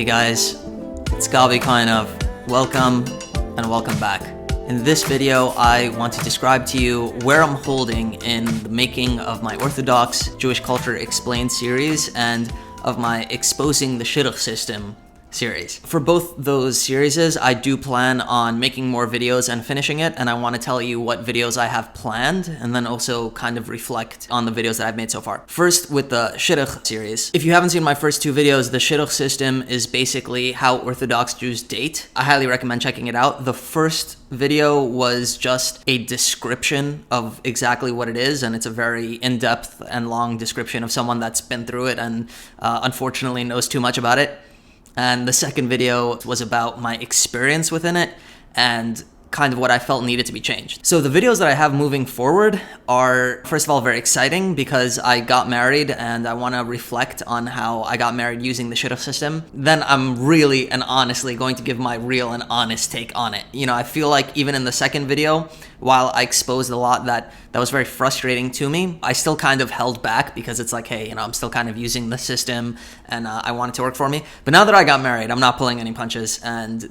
Hey guys, it's Gabi kind of. Welcome and welcome back. In this video, I want to describe to you where I'm holding in the making of my Orthodox Jewish Culture Explained series and of my Exposing the Shidduch System series. For both those series, I do plan on making more videos and finishing it, and I want to tell you what videos I have planned and then also kind of reflect on the videos that I've made so far. First, with the Shidduch series. If you haven't seen my first two videos, the Shidduch system is basically how Orthodox Jews date. I highly recommend checking it out. The first video was just a description of exactly what it is, and it's a very in-depth and long description of someone that's been through it and unfortunately knows too much about it. And the second video was about my experience within it and kind of what I felt needed to be changed. So the videos that I have moving forward are, first of all, very exciting because I got married and I want to reflect on how I got married using the Shidduch system. Then I'm really and honestly going to give my real and honest take on it. You know, I feel like even in the second video, while I exposed a lot that was very frustrating to me, I still kind of held back because it's like, hey, you know, I'm still kind of using the system and I want it to work for me. But now that I got married, I'm not pulling any punches, and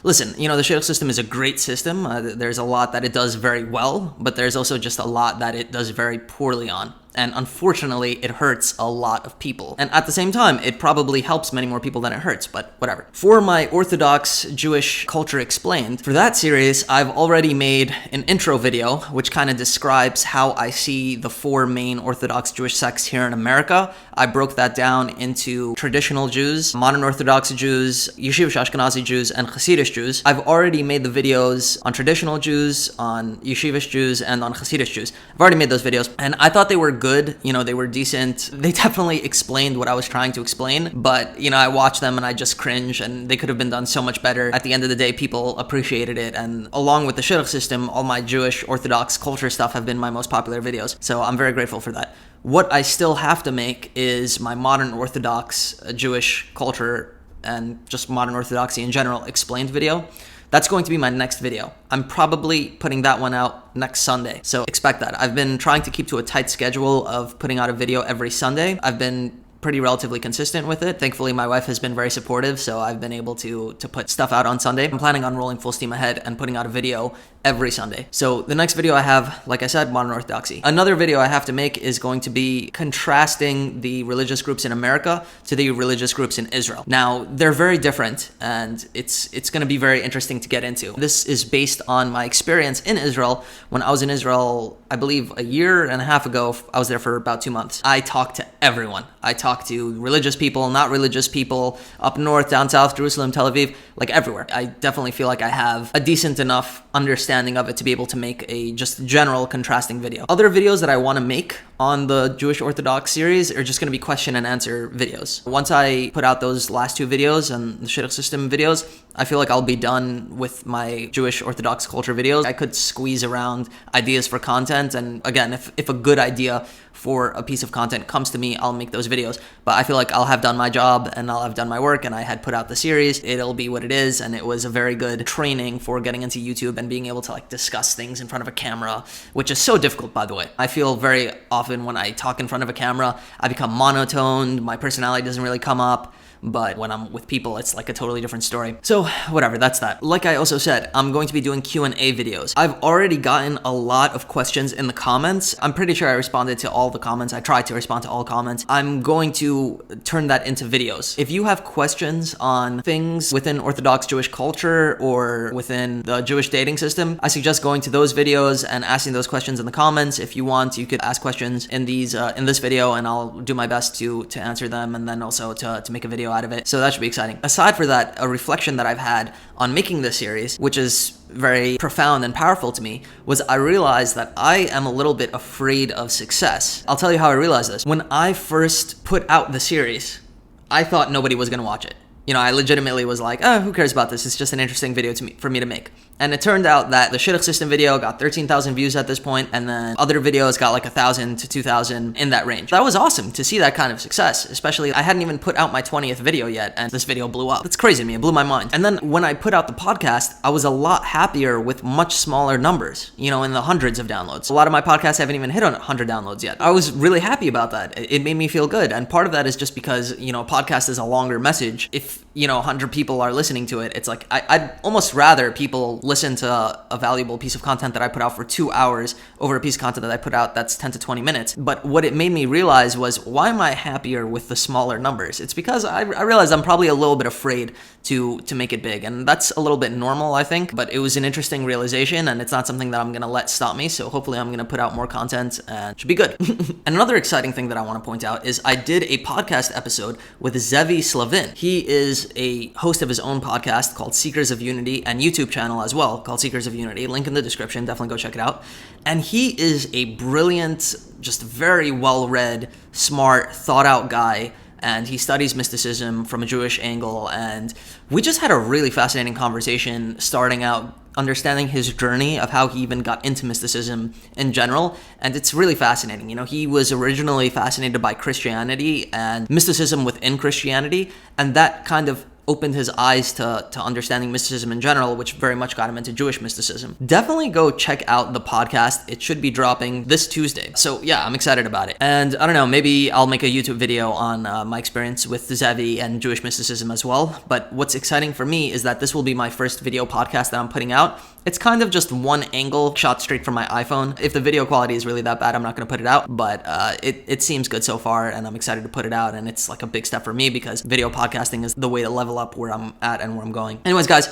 listen, you know, the Shidduch system is a great system. There's a lot that it does very well, but there's also just a lot that it does very poorly on. And unfortunately, it hurts a lot of people. And at the same time, it probably helps many more people than it hurts, but whatever. For my Orthodox Jewish Culture Explained, for that series, I've already made an intro video, which kind of describes how I see the four main Orthodox Jewish sects here in America. I broke that down into traditional Jews, modern Orthodox Jews, Yeshivish Ashkenazi Jews, and Hasidic Jews. I've already made the videos on traditional Jews, on Yeshivish Jews, and on Hasidic Jews. I've already made those videos, and I thought they were good. You know, they were decent. They definitely explained what I was trying to explain, but, you know, I watched them and I just cringe, and they could have been done so much better. At the end of the day, people appreciated it, and along with the Shidduch system, all my Jewish Orthodox culture stuff have been my most popular videos, so I'm very grateful for that. What I still have to make is my modern Orthodox Jewish culture and just modern Orthodoxy in general explained video. That's going to be my next video. I'm probably putting that one out next Sunday, so expect that. I've been trying to keep to a tight schedule of putting out a video every Sunday. I've been pretty relatively consistent with it. Thankfully, my wife has been very supportive, so I've been able to put stuff out on Sunday. I'm planning on rolling full steam ahead and putting out a video every Sunday. So the next video I have, like I said, modern Orthodoxy. Another video I have to make is going to be contrasting the religious groups in America to the religious groups in Israel. Now, they're very different, and it's going to be very interesting to get into. This is based on my experience in Israel. When I was in Israel, I believe a year and a half ago, I was there for about 2 months. I talked to everyone. I talked to religious people, not religious people, up north, down south, Jerusalem, Tel Aviv, like everywhere. I definitely feel like I have a decent enough understanding of it to be able to make a just general contrasting video. Other videos that I want to make on the Jewish Orthodox series are just going to be question and answer videos. Once I put out those last two videos and the Shidduch system videos, I feel like I'll be done with my Jewish Orthodox culture videos. I could squeeze around ideas for content, and again, if a good idea for a piece of content comes to me, I'll make those videos. But I feel like I'll have done my job and I'll have done my work, and I had put out the series. It'll be what it is, and it was a very good training for getting into YouTube and being able to like discuss things in front of a camera, which is so difficult, by the way. I feel very often when I talk in front of a camera, I become monotoned, my personality doesn't really come up. But when I'm with people, it's like a totally different story. So whatever, that's that. Like I also said, I'm going to be doing Q&A videos. I've already gotten a lot of questions in the comments. I'm pretty sure I responded to all the comments. I tried to respond to all comments. I'm going to turn that into videos. If you have questions on things within Orthodox Jewish culture or within the Jewish dating system, I suggest going to those videos and asking those questions in the comments. If you want, you could ask questions in this video, and I'll do my best to answer them, and then also to make a video out of it. So that should be exciting. Aside for that, a reflection that I've had on making this series, which is very profound and powerful to me, was I realized that I am a little bit afraid of success. I'll tell you how I realized this. When I first put out the series, I thought nobody was going to watch it. You know, I legitimately was like, oh, who cares about this? It's just an interesting video for me to make. And it turned out that the Shidduch system video got 13,000 views at this point, and then other videos got like 1,000 to 2,000 in that range. That was awesome to see that kind of success, especially I hadn't even put out my 20th video yet, and this video blew up. It's crazy to me, it blew my mind. And then when I put out the podcast, I was a lot happier with much smaller numbers, you know, in the hundreds of downloads. A lot of my podcasts haven't even hit on 100 downloads yet. I was really happy about that. It made me feel good, and part of that is just because, you know, a podcast is a longer message. If, you know, 100 people are listening to it, it's like, I'd almost rather people listen to a valuable piece of content that I put out for 2 hours over a piece of content that I put out that's 10 to 20 minutes. But what it made me realize was, why am I happier with the smaller numbers? It's because I realized I'm probably a little bit afraid to make it big, and that's a little bit normal, I think, but it was an interesting realization, and it's not something that I'm gonna let stop me, so hopefully I'm gonna put out more content, and it should be good. And another exciting thing that I want to point out is I did a podcast episode with Zevi Slavin. He is a host of his own podcast called Seekers of Unity, and YouTube channel as well called Seekers of Unity. Link in the description, definitely go check it out. And he is a brilliant, just very well-read, smart, thought-out guy, and he studies mysticism from a Jewish angle, and we just had a really fascinating conversation starting out understanding his journey of how he even got into mysticism in general, and it's really fascinating. You know, he was originally fascinated by Christianity and mysticism within Christianity, and that kind of opened his eyes to understanding mysticism in general, which very much got him into Jewish mysticism. Definitely go check out the podcast. It should be dropping this Tuesday. So yeah, I'm excited about it. And I don't know, maybe I'll make a YouTube video on my experience with Zevi and Jewish mysticism as well. But what's exciting for me is that this will be my first video podcast that I'm putting out. It's kind of just one angle shot straight from my iPhone. If the video quality is really that bad, I'm not going to put it out, but it seems good so far, and I'm excited to put it out, and it's like a big step for me because video podcasting is the way to level up where I'm at and where I'm going. Anyways, guys,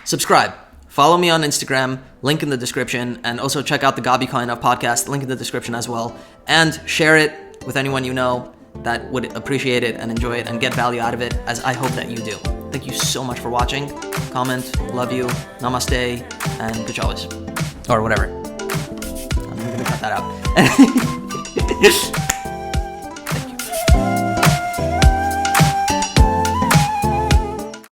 subscribe. Follow me on Instagram, link in the description, and also check out the Gabi Koinov podcast, link in the description as well, and share it with anyone you know that would appreciate it and enjoy it and get value out of it, as I hope that you do. Thank you so much for watching. Comment, love you, namaste, and kuchawis. Or whatever. I'm gonna cut that out.